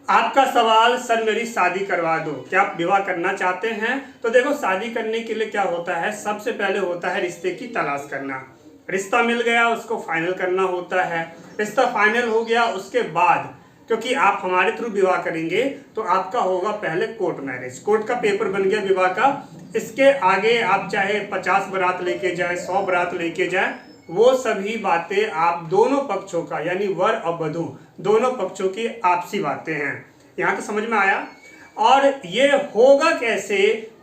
आपका सवाल, सर मेरी शादी करवा दो, क्या आप विवाह करना चाहते हैं? तो देखो, शादी करने के लिए क्या होता है, सबसे पहले होता है रिश्ते की तलाश करना। रिश्ता मिल गया, उसको फाइनल करना होता है। रिश्ता फाइनल हो गया, उसके बाद क्योंकि आप हमारे थ्रू विवाह करेंगे तो आपका होगा पहले कोर्ट मैरिज। कोर्ट का पेपर बन गया विवाह का। इसके आगे आप चाहे 50 बारात लेके जाए, 100 बारात लेके जाए, वो सभी बातें आप दोनों पक्षों का, यानी वर और वधू दोनों पक्षों की आपसी बातें हैं। यहाँ तो समझ में आया। और ये होगा कैसे,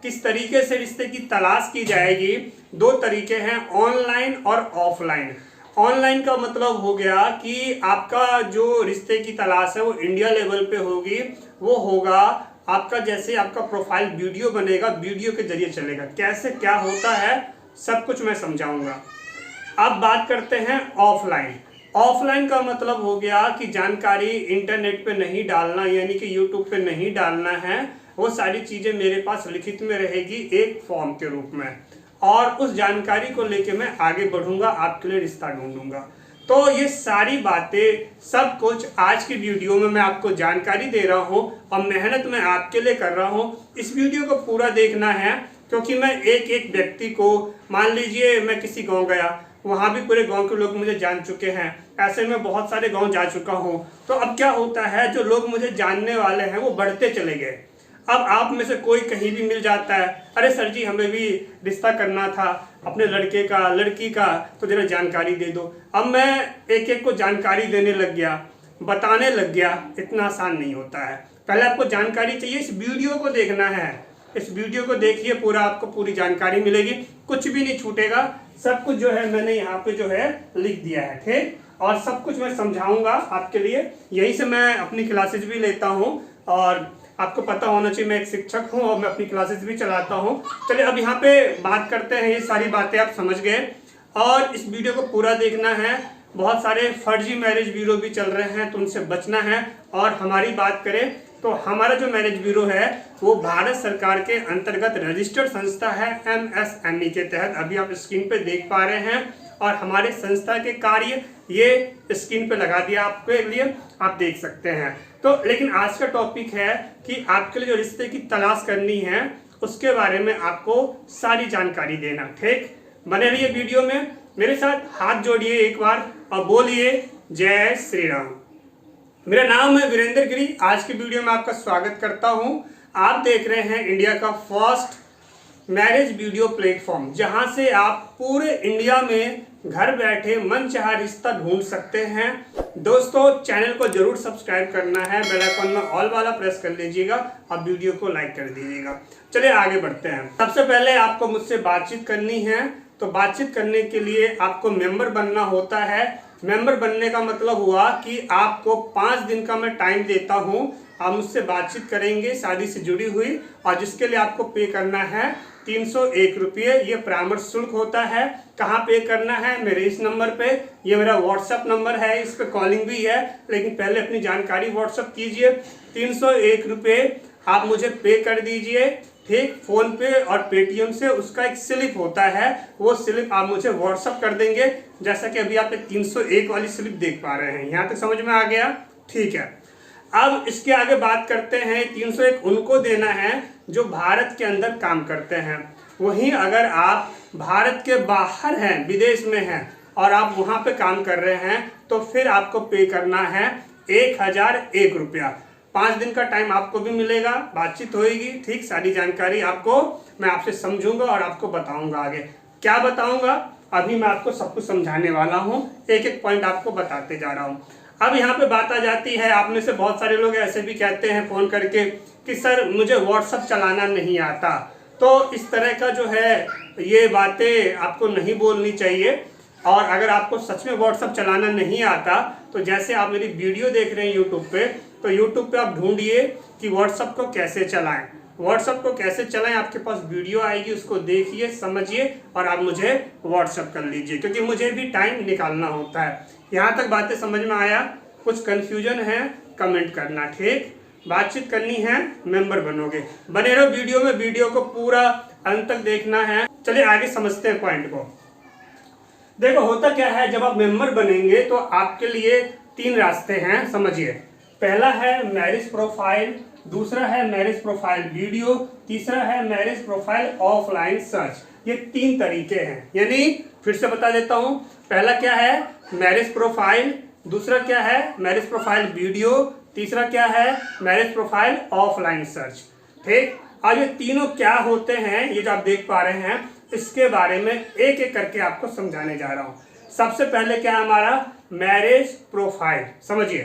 किस तरीके से रिश्ते की तलाश की जाएगी? दो तरीके हैं, ऑनलाइन और ऑफलाइन। ऑनलाइन का मतलब हो गया कि आपका जो रिश्ते की तलाश है वो इंडिया लेवल पे होगी। वो होगा आपका, जैसे आपका प्रोफाइल वीडियो बनेगा, वीडियो के जरिए चलेगा। कैसे क्या होता है सब कुछ मैं समझाऊंगा। अब बात करते हैं ऑफलाइन। ऑफलाइन का मतलब हो गया कि जानकारी इंटरनेट पे नहीं डालना, यानी कि यूट्यूब पे नहीं डालना है। वो सारी चीजें मेरे पास लिखित में रहेगी एक फॉर्म के रूप में, और उस जानकारी को लेके मैं आगे बढ़ूंगा, आपके लिए रिश्ता ढूंढूंगा। तो ये सारी बातें, सब कुछ आज की वीडियो में मैं आपको जानकारी दे रहा हूं और मेहनत मैं आपके लिए कर रहा हूं। इस वीडियो को पूरा देखना है, क्योंकि मैं एक एक व्यक्ति को, मान लीजिए मैं किसी गांव गया, वहां भी पूरे गांव के लोग मुझे जान चुके हैं। ऐसे में बहुत सारे गांव जा चुका हूं। तो अब क्या होता है, जो लोग मुझे जानने वाले हैं वो बढ़ते चले गए। अब आप में से कोई कहीं भी मिल जाता है, अरे सर जी हमें भी रिश्ता करना था अपने लड़के का, लड़की का, तो जरा जानकारी दे दो। अब मैं एक एक को जानकारी देने लग गया, बताने लग गया। इतना आसान नहीं होता है। पहले आपको जानकारी चाहिए, इस वीडियो को देखना है। इस वीडियो को देखिए पूरा, आपको पूरी जानकारी मिलेगी, कुछ भी नहीं छूटेगा। सब कुछ जो है मैंने यहाँ पे जो है लिख दिया है, ठीक। और सब कुछ मैं समझाऊंगा आपके लिए। यहीं से मैं अपनी क्लासेस भी लेता हूँ, और आपको पता होना चाहिए मैं एक शिक्षक हूँ और मैं अपनी क्लासेस भी चलाता हूँ। चलिए अब यहाँ पे बात करते हैं। ये सारी बातें आप समझ गए, और इस वीडियो को पूरा देखना है। बहुत सारे फर्जी मैरिज ब्यूरो भी चल रहे हैं, तो उनसे बचना है। और हमारी बात करें तो हमारा जो मैरिज ब्यूरो है वो भारत सरकार के अंतर्गत रजिस्टर्ड संस्था है, MSME के तहत। अभी आप स्क्रीन पे देख पा रहे हैं, और हमारे संस्था के कार्य ये स्क्रीन पे लगा दिया आपके लिए, आप देख सकते हैं। तो लेकिन आज का टॉपिक है कि आपके लिए जो रिश्ते की तलाश करनी है उसके बारे में आपको सारी जानकारी देना, ठीक। बने रहिए वीडियो में, मेरे साथ हाथ जोड़िए एक बार और बोलिए जय श्री राम। मेरा नाम है वीरेंद्र गिरी। आज की वीडियो में आपका स्वागत करता हूं। आप देख रहे हैं इंडिया का फर्स्ट मैरिज वीडियो प्लेटफॉर्म, जहां से आप पूरे इंडिया में घर बैठे मनचाहा रिश्ता ढूंढ सकते हैं। दोस्तों चैनल को जरूर सब्सक्राइब करना है, बेल आइकन में ऑल वाला प्रेस कर लीजिएगा और वीडियो को लाइक कर दीजिएगा। चलिए आगे बढ़ते हैं। सबसे पहले आपको मुझसे बातचीत करनी है, तो बातचीत करने के लिए आपको मेंबर बनना होता है। मेंबर बनने का मतलब हुआ कि आपको 5 दिन का मैं टाइम देता हूं, आप मुझसे बातचीत करेंगे शादी से जुड़ी हुई, और जिसके लिए आपको पे करना है 301 रुपये। ये परामर्श शुल्क होता है। कहाँ पे करना है? मेरे इस नंबर पे, ये मेरा व्हाट्सएप नंबर है, इस पे कॉलिंग भी है, लेकिन पहले अपनी जानकारी व्हाट्सएप कीजिए। 301 रुपये आप मुझे पे कर दीजिए, ठीक। फोन पे और पेटीएम से उसका एक स्लिप होता है, वो स्लिप आप मुझे व्हाट्सएप कर देंगे, जैसा कि अभी आप एक 301 वाली स्लिप देख पा रहे हैं। यहाँ तक समझ में आ गया? ठीक है। अब इसके आगे बात करते हैं। 301 उनको देना है जो भारत के अंदर काम करते हैं। वहीं अगर आप भारत के बाहर हैं, विदेश में हैं, और आप वहां पे काम कर रहे हैं, तो फिर आपको पे करना है 1001 रुपया। 5 दिन का टाइम आपको भी मिलेगा, बातचीत होगी, ठीक। सारी जानकारी आपको मैं आपसे समझूंगा और आपको बताऊंगा। आगे क्या बताऊंगा अभी मैं आपको सब कुछ समझाने वाला हूं, एक एक पॉइंट आपको बताते जा रहा हूं। अब यहाँ पे बात आ जाती है, आप में से बहुत सारे लोग ऐसे भी कहते हैं फोन करके कि सर मुझे व्हाट्सएप चलाना नहीं आता। तो इस तरह का जो है ये बातें आपको नहीं बोलनी चाहिए। और अगर आपको सच में व्हाट्सएप चलाना नहीं आता, तो जैसे आप मेरी वीडियो देख रहे हैं यूट्यूब पे, तो यूट्यूब पे आप ढूंढिए कि व्हाट्सएप को कैसे चलाएं। व्हाट्सएप को कैसे चलाएं, आपके पास वीडियो आएगी, उसको देखिए, समझिए, और आप मुझे व्हाट्सएप कर लीजिए, क्योंकि मुझे भी टाइम निकालना होता है। यहाँ तक बातें समझ में आया? कुछ कंफ्यूजन है कमेंट करना, ठीक। बातचीत करनी है, मेंबर बनोगे, बने रहो वीडियो में, वीडियो को पूरा अंत तक देखना है। चलिए आगे समझते हैं पॉइंट को। देखो होता क्या है, जब आप मेंबर बनेंगे तो आपके लिए 3 रास्ते हैं, समझिए। पहला है मैरिज प्रोफाइल, दूसरा है मैरिज प्रोफाइल वीडियो, तीसरा है मैरिज प्रोफाइल ऑफलाइन सर्च। ये 3 तरीके हैं। यानी फिर से बता देता हूं, पहला क्या है मैरिज प्रोफाइल, दूसरा क्या है मैरिज प्रोफाइल वीडियो, तीसरा क्या है मैरिज प्रोफाइल ऑफलाइन सर्च। ठीक, और ये तीनों क्या होते हैं ये जो आप देख पा रहे हैं, इसके बारे में एक एक करके आपको समझाने जा रहा हूं। सबसे पहले क्या है हमारा मैरिज प्रोफाइल, समझिए।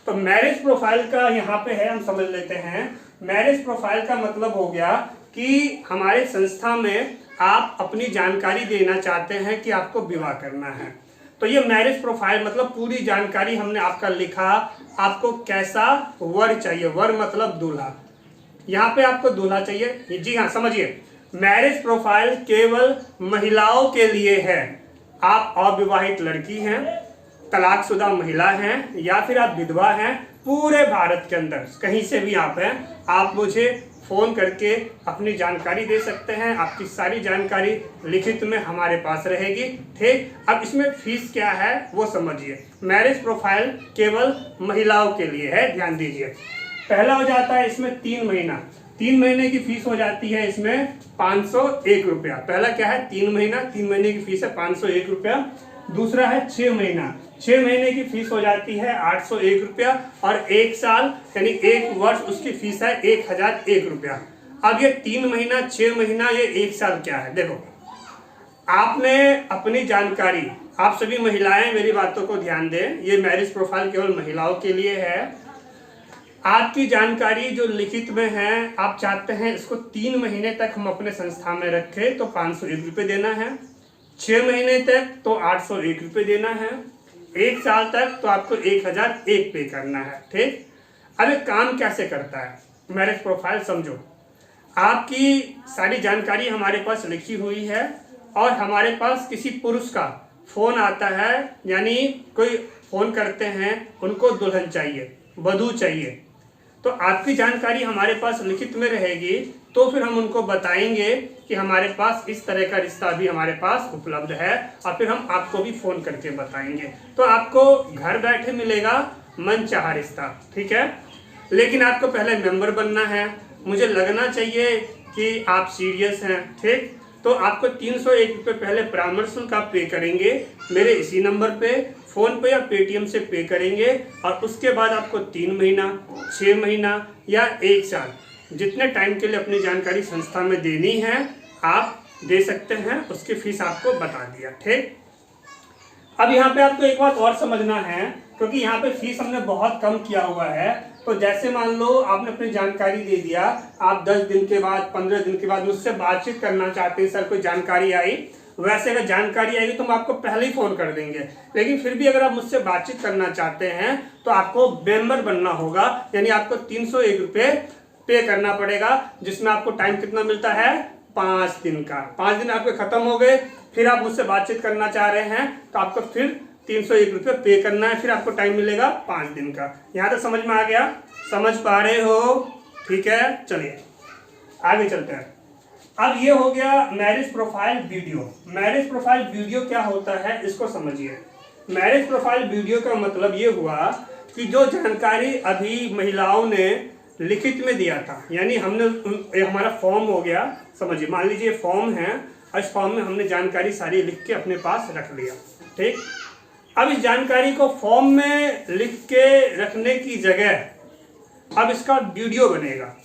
तो मैरिज प्रोफाइल का यहाँ पे है, हम समझ लेते हैं। मैरिज प्रोफाइल का मतलब हो गया कि हमारे संस्था में आप अपनी जानकारी देना चाहते हैं कि आपको विवाह करना है, तो ये मैरिज प्रोफाइल मतलब पूरी जानकारी हमने आपका लिखा, आपको कैसा वर चाहिए, वर मतलब दूल्हा, यहाँ पे आपको दूल्हा चाहिए। जी हाँ, समझिए, मैरिज प्रोफाइल केवल महिलाओं के लिए है। आप अविवाहित लड़की हैं, तलाकशुदा महिला हैं, या फिर आप विधवा हैं, पूरे भारत के अंदर कहीं से भी आप हैं, आप मुझे फोन करके अपनी जानकारी दे सकते हैं। आपकी सारी जानकारी लिखित में हमारे पास रहेगी। ठीक, अब इसमें फीस क्या है वो समझिए। मैरिज प्रोफाइल केवल महिलाओं के लिए है, ध्यान दीजिए। पहला हो जाता है इसमें 3 महीना, 3 महीने की फीस हो जाती है इसमें 501 रुपया। पहला क्या है 3 महीना, 3 महीने की फीस है 501 रुपया। दूसरा है 6 महीना, 6 महीने की फीस हो जाती है 801 रुपया। और 1 साल यानी 1 वर्ष उसकी फीस है 1001 रुपया। अब ये 3 महीना, 6 महीना, ये 1 साल क्या है, देखो आपने अपनी जानकारी, आप सभी महिलाएं मेरी बातों को ध्यान दें, ये मैरिज प्रोफाइल केवल महिलाओं के लिए है। आपकी जानकारी जो लिखित में है, आप चाहते हैं इसको 3 महीने तक हम अपने संस्था में रखें तो 501 रुपये देना है, 6 महीने तक तो 801 रुपये देना है, 1 साल तक तो आपको 1001 पे करना है। ठीक, अब ये काम कैसे करता है मैरिज प्रोफाइल समझो। आपकी सारी जानकारी हमारे पास लिखी हुई है और हमारे पास किसी पुरुष का फोन आता है, यानी कोई फोन करते हैं, उनको दुल्हन चाहिए, वधू चाहिए, तो आपकी जानकारी हमारे पास लिखित में रहेगी, तो फिर हम उनको बताएंगे कि हमारे पास इस तरह का रिश्ता भी हमारे पास उपलब्ध है, और फिर हम आपको भी फोन करके बताएंगे। तो आपको घर बैठे मिलेगा मनचाहा रिश्ता। ठीक है, लेकिन आपको पहले मेंबर बनना है, मुझे लगना चाहिए कि आप सीरियस हैं। ठीक, तो आपको 301 रुपये पहले परामर्श का पे करेंगे, मेरे इसी नंबर पे फोन पे या पेटीएम से पे करेंगे, और उसके बाद आपको 3 महीना, 6 महीना या 1 साल जितने टाइम के लिए अपनी जानकारी संस्था में देनी है आप दे सकते हैं। उसकी फीस आपको बता दिया। ठीक, अब यहाँ पे आपको एक बात और समझना है, क्योंकि यहाँ पे फीस हमने बहुत कम किया हुआ है। तो जैसे मान लो आपने अपनी जानकारी दे दिया, आप 10 दिन के बाद 15 दिन के बाद मुझसे बातचीत करना चाहते हैं, सर कोई जानकारी आई, वैसे अगर जानकारी आएगी तो हम आपको पहले ही फोन कर देंगे। लेकिन फिर भी अगर आप मुझसे बातचीत करना चाहते हैं तो आपको मेंबर बनना होगा, यानी आपको 301 रुपये पे करना पड़ेगा, जिसमें आपको टाइम कितना मिलता है 5 दिन का। 5 दिन आपके खत्म हो गए, फिर आप मुझसे बातचीत करना चाह रहे हैं तो आपको फिर 301 रुपये पे करना है, फिर आपको टाइम मिलेगा 5 दिन का। यहाँ तक समझ में आ गया, समझ पा रहे हो? ठीक है, चलिए आगे चलते हैं। अब ये हो गया marriage profile video. Marriage profile video क्या होता है इसको समझिए। मैरिज प्रोफाइल वीडियो का मतलब ये हुआ कि जो जानकारी अभी महिलाओं ने लिखित में दिया था, यानी हमने हमारा फॉर्म हो गया, समझिए मान लीजिए फॉर्म है, और इस फॉर्म में हमने जानकारी सारी लिख के अपने पास रख लिया। ठीक, अब इस जानकारी को फॉर्म में लिख के रखने की जगह अब इसका वीडियो बनेगा।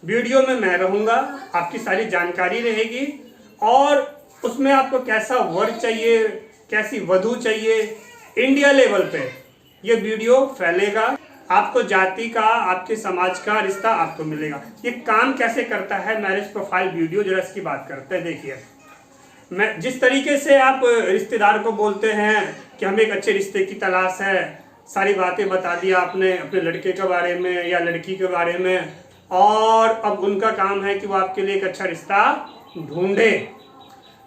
वीडियो में मैं रहूँगा, आपकी सारी जानकारी रहेगी, और उसमें आपको कैसा वर चाहिए, कैसी वधू चाहिए, इंडिया लेवल पे ये वीडियो फैलेगा। आपको जाति का, आपके समाज का रिश्ता आपको मिलेगा। ये काम कैसे करता है मैरिज प्रोफाइल वीडियो, जरा इसकी बात करते हैं। देखिए, मैं जिस तरीके से आप रिश्तेदार को बोलते हैं कि हमें एक अच्छे रिश्ते की तलाश है, सारी बातें बता दिया आपने अपने लड़के के बारे में या लड़की के बारे में, और अब उनका काम है कि वो आपके लिए एक अच्छा रिश्ता ढूंढे।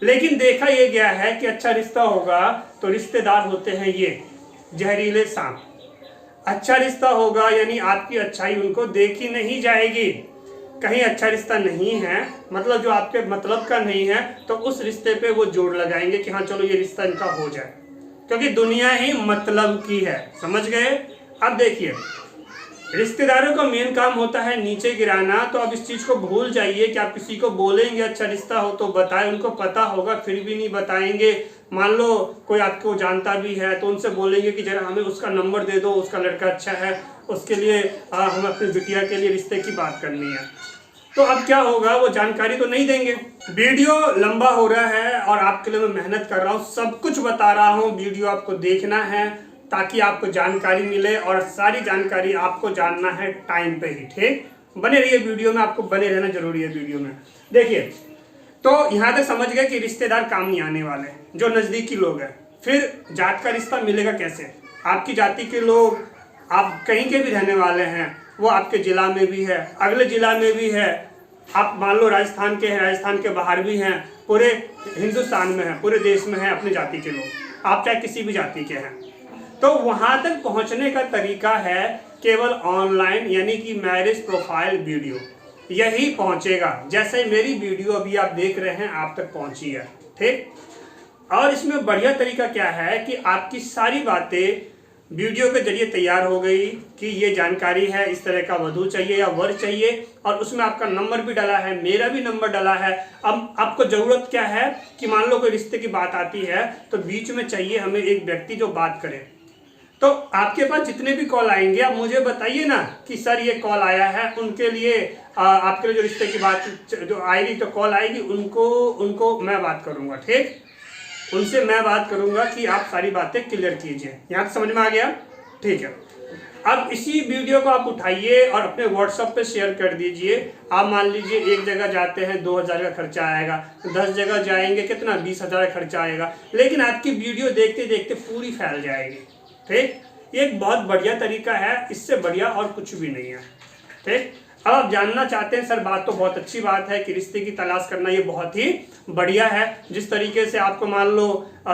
लेकिन देखा ये गया है कि अच्छा रिश्ता होगा तो रिश्तेदार होते हैं ये जहरीले सांप। अच्छा रिश्ता होगा यानी आपकी अच्छाई उनको देखी नहीं जाएगी। कहीं अच्छा रिश्ता नहीं है, मतलब जो आपके मतलब का नहीं है, तो उस रिश्ते पे वो जोड़ लगाएंगे कि हाँ चलो ये रिश्ता इनका हो जाए, क्योंकि दुनिया ही मतलब की है। समझ गए? अब देखिए, रिश्तेदारों का मेन काम होता है नीचे गिराना। तो अब इस चीज़ को भूल जाइए कि आप किसी को बोलेंगे अच्छा रिश्ता हो तो बताएं, उनको पता होगा फिर भी नहीं बताएंगे। मान लो कोई आपको जानता भी है तो उनसे बोलेंगे कि जरा हमें उसका नंबर दे दो, उसका लड़का अच्छा है, उसके लिए हम अपनी बिटिया के लिए रिश्ते की बात करनी है। तो अब क्या होगा, वो जानकारी तो नहीं देंगे। वीडियो लंबा हो रहा है और आपके लिए मैं मेहनत कर रहा हूँ, सब कुछ बता रहा हूँ, वीडियो आपको देखना है ताकि आपको जानकारी मिले और सारी जानकारी आपको जानना है टाइम पे ही। ठीक, बने रहिए वीडियो में, आपको बने रहना जरूरी है वीडियो में। देखिए, तो यहाँ तक समझ गए कि रिश्तेदार काम नहीं आने वाले, जो नज़दीकी लोग हैं। फिर जात का रिश्ता मिलेगा कैसे? आपकी जाति के लोग, आप कहीं के भी रहने वाले हैं, वो आपके ज़िला में भी है, अगले ज़िला में भी है, आप मान लो राजस्थान के हैं, राजस्थान के बाहर भी हैं, पूरे हिंदुस्तान में है, पूरे देश में है अपनी जाति के लोग, आप चाहे किसी भी जाति के हैं। तो वहाँ तक पहुँचने का तरीका है केवल ऑनलाइन, यानी कि मैरिज प्रोफाइल वीडियो, यही पहुँचेगा। जैसे मेरी वीडियो अभी आप देख रहे हैं आप तक पहुँची है। ठीक, और इसमें बढ़िया तरीका क्या है कि आपकी सारी बातें वीडियो के जरिए तैयार हो गई कि ये जानकारी है, इस तरह का वधू चाहिए या वर चाहिए, और उसमें आपका नंबर भी डाला है, मेरा भी नंबर डाला है। अब आपको ज़रूरत क्या है कि मान लो कोई रिश्ते की बात आती है तो बीच में चाहिए हमें एक व्यक्ति जो बात करे। तो आपके पास जितने भी कॉल आएंगे आप मुझे बताइए ना कि सर ये कॉल आया है, उनके लिए आपके लिए जो रिश्ते की बात जो आएगी, तो कॉल आएगी, उनको मैं बात करूँगा। ठीक, उनसे मैं बात करूंगा कि आप सारी बातें क्लियर कीजिए। यहाँ तक समझ में आ गया? ठीक है। अब इसी वीडियो को आप उठाइए और अपने व्हाट्सएप पे शेयर कर दीजिए। आप मान लीजिए एक जगह जाते हैं 2000 का खर्चा आएगा, 10 जगह जाएंगे कितना 20,000 का खर्चा आएगा, लेकिन आपकी वीडियो देखते देखते पूरी फैल जाएगी। ठीक, ये एक बहुत बढ़िया तरीका है, इससे बढ़िया और कुछ भी नहीं है। ठीक, अब आप जानना चाहते हैं सर बात तो बहुत अच्छी बात है कि रिश्ते की तलाश करना ये बहुत ही बढ़िया है। जिस तरीके से आपको मान लो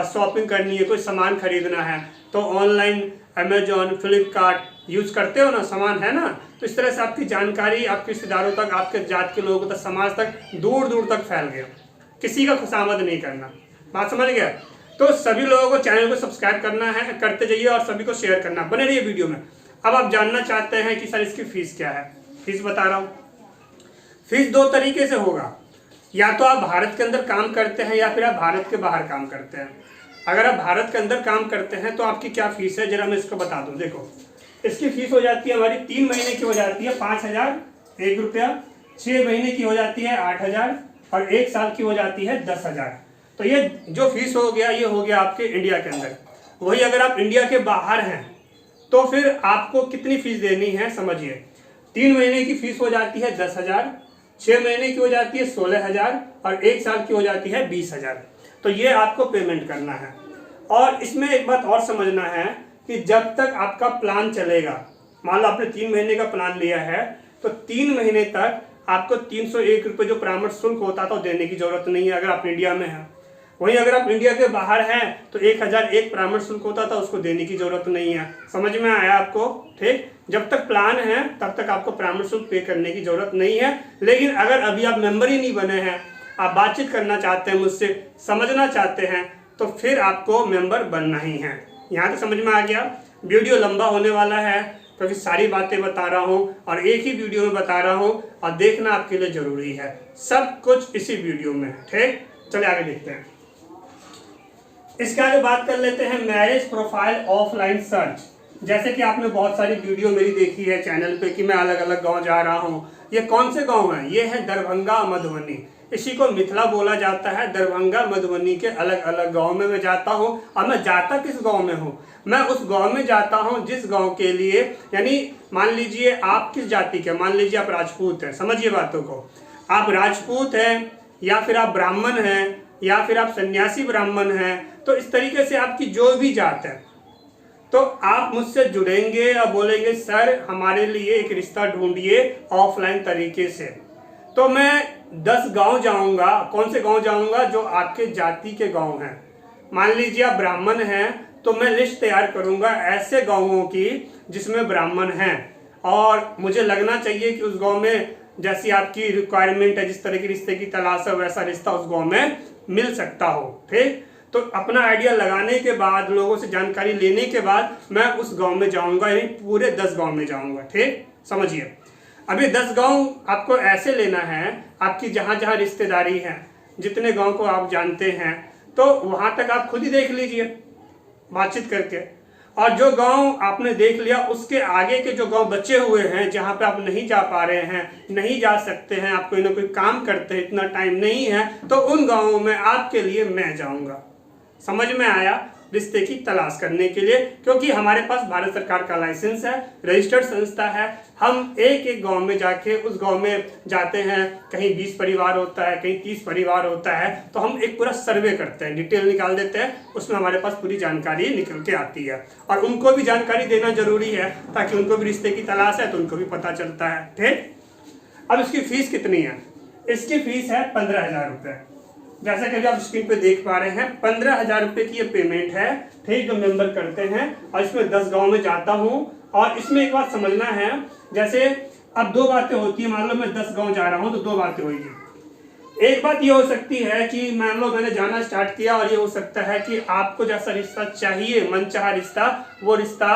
शॉपिंग करनी है, कोई सामान खरीदना है, तो ऑनलाइन अमेजोन, फ्लिपकार्ट यूज करते हो ना, सामान है ना, तो इस तरह से आपकी जानकारी आपके रिश्तेदारों तक, आपके जात के लोगों तक, समाज तक, दूर दूर तक फैल गया। किसी का खुशामद नहीं करना, बात समझ गया? तो सभी लोगों को चैनल को सब्सक्राइब करना है, करते जाइए और सभी को शेयर करना, बने रहिए वीडियो में। अब आप जानना चाहते हैं कि सर इसकी फीस क्या है, फीस बता रहा हूँ। फीस दो तरीके से होगा, या तो आप भारत के अंदर काम करते हैं या फिर आप भारत के बाहर काम करते हैं। अगर आप भारत के अंदर काम करते हैं तो आपकी क्या फीस है जरा मैं इसको बता दूं। देखो, इसकी फीस हो जाती है हमारी 3 महीने की हो जाती है 5,001 रुपया, 6 महीने की हो जाती है 8,000 और 1 साल की हो जाती है 10,000। तो ये जो फीस हो गया ये हो गया आपके इंडिया के अंदर। वही अगर आप इंडिया के बाहर हैं तो फिर आपको कितनी फीस देनी है समझिए। 3 महीने की फीस हो जाती है 10,000, 6 महीने की हो जाती है 16,000 और 1 साल की हो जाती है 20,000। तो ये आपको पेमेंट करना है। और इसमें एक बात और समझना है कि जब तक आपका प्लान चलेगा, मान लो आपने 3 महीने का प्लान लिया है तो 3 महीने तक आपको 301 रुपये जो परामर्श शुल्क होता था देने की जरूरत नहीं है अगर आप इंडिया में हैं। वहीं अगर आप इंडिया के बाहर हैं तो 1,001 परामर्श शुल्क होता था, उसको देने की जरूरत नहीं है। समझ में आया आपको? ठीक, जब तक प्लान है तब तक आपको परामर्श शुल्क पे करने की जरूरत नहीं है। लेकिन अगर अभी आप मेंबर ही नहीं बने हैं, आप बातचीत करना चाहते हैं मुझसे, समझना चाहते हैं, तो फिर आपको मेंबर बनना ही है। यहाँ तक समझ में आ गया? वीडियो लंबा होने वाला है क्योंकि सारी बातें बता रहा हूँ और एक ही वीडियो में बता रहा हूँ और देखना आपके लिए जरूरी है, सब कुछ इसी वीडियो में। ठीक, चलिए आगे देखते हैं। इसके आगे बात कर लेते हैं मैरिज प्रोफाइल ऑफलाइन सर्च। जैसे कि आपने बहुत सारी वीडियो मेरी देखी है चैनल पे कि मैं अलग अलग गांव जा रहा हूँ। ये कौन से गांव हैं? ये है दरभंगा, मधुबनी, इसी को मिथिला बोला जाता है। दरभंगा, मधुबनी के अलग अलग गांव में मैं जाता हूं। और मैं जाता किस गांव में हूं? मैं उस गांव में जाता हूं जिस गांव के लिए, यानी मान लीजिए आप किस जाति के, मान लीजिए आप राजपूत हैं, समझिए बातों को, आप राजपूत हैं या फिर आप ब्राह्मण हैं या फिर आप सन्यासी ब्राह्मण हैं, तो इस तरीके से आपकी जो भी जात है तो आप मुझसे जुड़ेंगे और बोलेंगे सर हमारे लिए एक रिश्ता ढूंढिए ऑफलाइन तरीके से। तो मैं 10 गांव जाऊंगा। कौन से गांव जाऊंगा? जो आपके जाति के गांव हैं। मान लीजिए आप ब्राह्मण हैं तो मैं लिस्ट तैयार करूंगा ऐसे गांवों की जिसमें ब्राह्मण हैं और मुझे लगना चाहिए कि उस गांव में जैसी आपकी रिक्वायरमेंट है, जिस तरह की रिश्ते की तलाश है, वैसा रिश्ता उस गांव में मिल सकता हो। ठीक, तो अपना आइडिया लगाने के बाद, लोगों से जानकारी लेने के बाद मैं उस गांव में जाऊंगा, यानी पूरे 10 गांव में जाऊंगा। ठीक, समझिए। अभी 10 गांव आपको ऐसे लेना है, आपकी जहां जहां रिश्तेदारी है, जितने गांव को आप जानते हैं, तो वहां तक आप खुद ही देख लीजिए बातचीत करके। और जो गांव आपने देख लिया, उसके आगे के जो गांव बचे हुए हैं, जहां पे आप नहीं जा पा रहे हैं, नहीं जा सकते हैं, आप कोई ना कोई काम करते हैं, इतना टाइम नहीं है, तो उन गांवों में आपके लिए मैं जाऊंगा। समझ में आया? रिश्ते की तलाश करने के लिए, क्योंकि हमारे पास भारत सरकार का लाइसेंस है, रजिस्टर्ड संस्था है। हम एक एक गांव में जाके उस गांव में जाते हैं, कहीं 20 परिवार होता है, कहीं 30 परिवार होता है, तो हम एक पूरा सर्वे करते हैं, डिटेल निकाल देते हैं, उसमें हमारे पास पूरी जानकारी निकल के आती है। और उनको भी जानकारी देना जरूरी है, ताकि उनको भी रिश्ते की तलाश है तो उनको भी पता चलता है। ठीक, अब इसकी फीस कितनी है? इसकी फीस है 15,000 रुपये। जैसा कि आप स्क्रीन पे देख पा रहे हैं, 15,000 रुपये की ये पेमेंट है। ठीक, जो मेंबर करते हैं, और इसमें 10 गांव में जाता हूं। और इसमें एक बात समझना है, जैसे अब 2 बातें होती है। मान लो मैं 10 गांव जा रहा हूं तो 2 बातें होगी। एक बात ये हो सकती है कि मान लो मैंने जाना स्टार्ट किया, और ये हो सकता है कि आपको जैसा रिश्ता चाहिए, मनचाहा रिश्ता, वो रिश्ता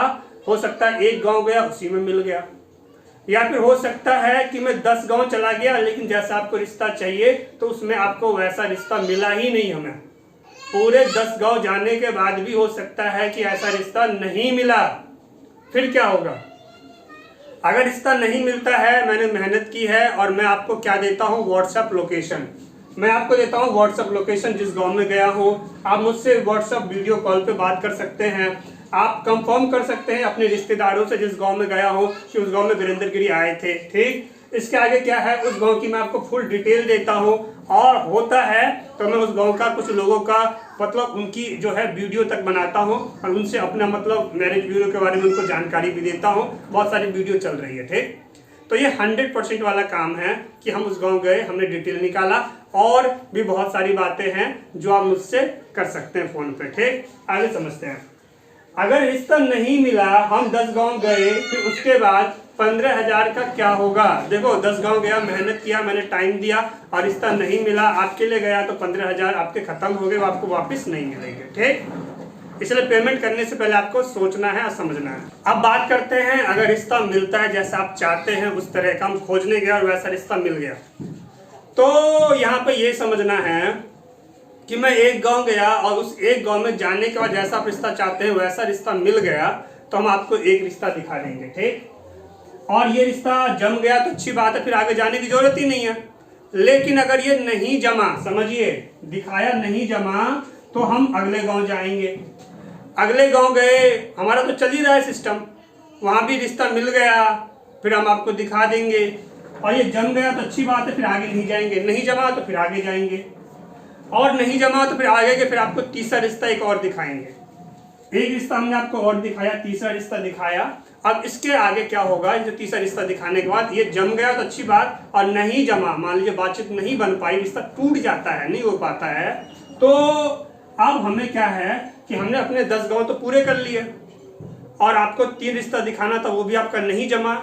हो सकता है एक गाँव गया उसी में मिल गया, या फिर हो सकता है कि मैं 10 गांव चला गया, लेकिन जैसा आपको रिश्ता चाहिए तो उसमें आपको वैसा रिश्ता मिला ही नहीं। हमें पूरे 10 गांव जाने के बाद भी हो सकता है कि ऐसा रिश्ता नहीं मिला। फिर क्या होगा? अगर रिश्ता नहीं मिलता है, मैंने मेहनत की है, और मैं आपको क्या देता हूँ? WhatsApp location. मैं आपको देता हूँ व्हाट्सएप लोकेशन, जिस गाँव में गया हूँ। आप मुझसे व्हाट्सएप वीडियो कॉल पे बात कर सकते हैं। आप कंफर्म कर सकते हैं अपने रिश्तेदारों से, जिस गांव में गया हो, कि उस गांव में वीरेंद्र गिरी आए थे। ठीक, इसके आगे क्या है, उस गांव की मैं आपको फुल डिटेल देता हूं। और होता है तो मैं उस गांव का, कुछ लोगों का मतलब उनकी जो है वीडियो तक बनाता हूं, और उनसे अपना मतलब मैरिज ब्यूरो के बारे में उनको जानकारी भी देता हूं। बहुत सारी वीडियो चल रही है। ठीक, तो ये 100% वाला काम है कि हम उस गाँव गए, हमने डिटेल निकाला, और भी बहुत सारी बातें हैं जो आप मुझसे कर सकते हैं फोन पे। ठीक, आगे समझते हैं। अगर रिश्ता नहीं मिला, हम 10 गांव गए, फिर उसके बाद 15,000 का क्या होगा? देखो, 10 गांव गया, मेहनत किया, मैंने टाइम दिया, और रिश्ता नहीं मिला, आपके लिए गया, तो 15,000 आपके खत्म हो गए, वो आपको वापस नहीं मिलेंगे। ठीक, इसलिए पेमेंट करने से पहले आपको सोचना है और समझना है। अब बात करते हैं, अगर रिश्ता मिलता है जैसा आप चाहते हैं, उस तरह का हम खोजने गया और वैसा रिश्ता मिल गया, तो यहाँ पे ये समझना है कि मैं एक गांव गया, और उस एक गांव में जाने के बाद जैसा आप रिश्ता चाहते हैं वैसा रिश्ता मिल गया, तो हम आपको एक रिश्ता दिखा देंगे। ठीक, और ये रिश्ता जम गया तो अच्छी बात है, फिर आगे जाने की जरूरत ही नहीं है। लेकिन अगर ये नहीं जमा, समझिए, दिखाया नहीं जमा, तो हम अगले गांव जाएंगे। अगले गांव गए, हमारा तो चल ही रहा है सिस्टम, वहां भी रिश्ता मिल गया, फिर हम आपको दिखा देंगे। और ये जम गया तो अच्छी बात है, फिर आगे नहीं जाएंगे। नहीं जमा तो फिर आगे जाएंगे, और नहीं जमा तो फिर आगे के फिर आपको तीसरा रिश्ता एक और दिखाएंगे। एक रिश्ता हमने आपको और दिखाया, तीसरा रिश्ता दिखाया। अब इसके आगे क्या होगा? जो तीसरा रिश्ता दिखाने के बाद ये जम गया तो अच्छी बात, और नहीं जमा, मान लीजिए बातचीत नहीं बन पाई, रिश्ता टूट जाता है, नहीं हो पाता है, तो अब हमें क्या है कि हमने अपने 10 गांव तो पूरे कर लिए, और आपको 3 रिश्ता दिखाना था, वो भी आपका नहीं जमा,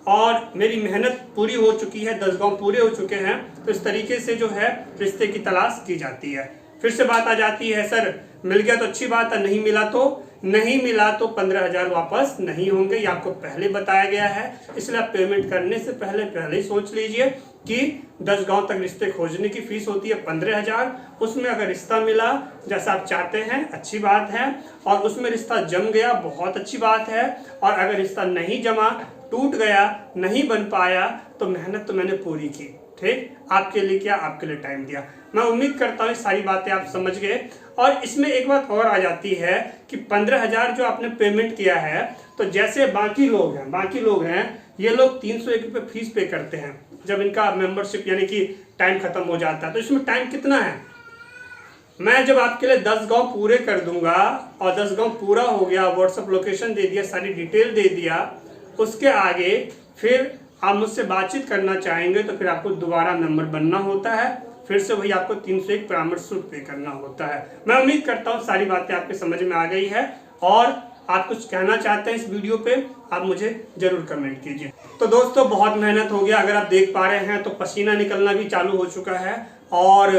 और मेरी मेहनत पूरी हो चुकी है, 10 गांव पूरे हो चुके हैं। तो इस तरीके से जो है रिश्ते की तलाश की जाती है। फिर से बात आ जाती है, सर मिल गया तो अच्छी बात है, नहीं मिला तो 15,000 वापस नहीं होंगे, ये आपको पहले बताया गया है। इसलिए आप पेमेंट करने से पहले ही सोच लीजिए कि 10 गांव तक रिश्ते खोजने की फीस होती है 15,000। उसमें अगर रिश्ता मिला जैसा आप चाहते हैं, अच्छी बात है, और उसमें रिश्ता जम गया, बहुत अच्छी बात है। और अगर रिश्ता नहीं जमा, टूट गया, नहीं बन पाया, तो मेहनत तो मैंने पूरी की। ठीक, आपके लिए क्या, आपके लिए टाइम दिया। मैं उम्मीद करता हूँ सारी बातें आप समझ गए। और इसमें एक बात और आ जाती है कि 15,000 जो आपने पेमेंट किया है, तो जैसे बाकी लोग हैं, ये लोग 301 रुपये फीस पे करते हैं जब इनका मेंबरशिप यानी कि टाइम खत्म हो जाता है। तो इसमें टाइम कितना है? मैं जब आपके लिए 10 गांव पूरे कर दूंगा, और 10 गांव पूरा हो गया, व्हाट्सएप लोकेशन दे दिया, सारी डिटेल दे दिया, उसके आगे फिर आप मुझसे बातचीत करना चाहेंगे तो फिर आपको दोबारा मेंबर बनना होता है, फिर से वही आपको 301 परामर्श शुल्क पे करना होता है। मैं उम्मीद करता हूँ सारी बातें आपके समझ में आ गई है, और आप कुछ कहना चाहते हैं इस वीडियो पे, आप मुझे जरूर कमेंट कीजिए। तो दोस्तों, बहुत मेहनत हो गया, अगर आप देख पा रहे हैं तो पसीना निकलना भी चालू हो चुका है, और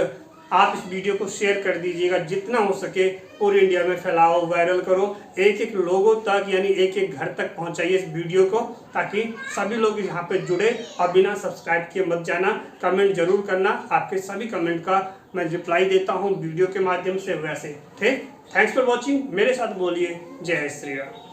आप इस वीडियो को शेयर कर दीजिएगा, जितना हो सके पूरे इंडिया में फैलाओ, वायरल करो, एक एक लोगों तक यानी एक एक घर तक पहुंचाइए इस वीडियो को, ताकि सभी लोग यहाँ पे जुड़े। और बिना सब्सक्राइब किए मत जाना, कमेंट जरूर करना, आपके सभी कमेंट का मैं रिप्लाई देता हूँ वीडियो के माध्यम से। वैसे ठीक, थैंक्स फॉर वॉचिंग, मेरे साथ बोलिए जय श्री राम।